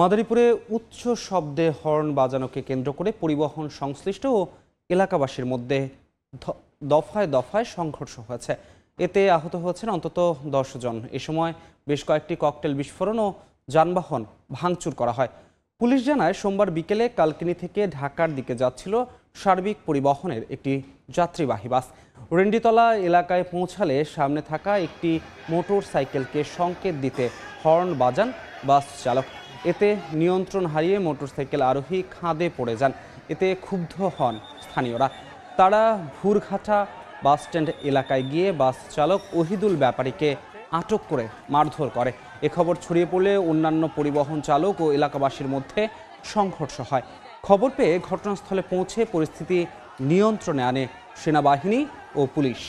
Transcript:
মাদারীপুরে উচ্চ শব্দে হর্ন বাজানোকে কেন্দ্র করে পরিবহন সংশ্লিষ্ট ও এলাকাবাসীর মধ্যে দফায় দফায় সংঘর্ষ হয়েছে। এতে আহত হয়েছেন অন্তত 10 জন। এ সময় বেশ কয়েকটি ককটেল বিস্ফোরণ ও যানবাহন ভাঙচুর করা হয়। পুলিশ জানায়, সোমবার বিকেলে কালকিনি থেকে ঢাকার দিকে যাচ্ছিল সার্বিক পরিবহনের একটি যাত্রীবাহী বাস। রেন্ডিতলা এলাকায় পৌঁছালে সামনে থাকা একটি মোটর সাইকেলকে সংকেত দিতে হর্ন বাজান বাস চালক। এতে নিয়ন্ত্রণ হারিয়ে মোটরসাইকেল আরোহী খাদে পড়ে যান। এতে ক্ষুব্ধ হন স্থানীয়রা। তারা ভুরঘাটা বাসস্ট্যান্ড এলাকায় গিয়ে বাস চালক ওহিদুল ব্যাপারীকে আটক করে মারধর করে। এ খবর ছড়িয়ে পড়লে অন্যান্য পরিবহন চালক ও এলাকাবাসীর মধ্যে সংঘর্ষ হয়। খবর পেয়ে ঘটনাস্থলে পৌঁছে পরিস্থিতি নিয়ন্ত্রণে আনে সেনাবাহিনী ও পুলিশ।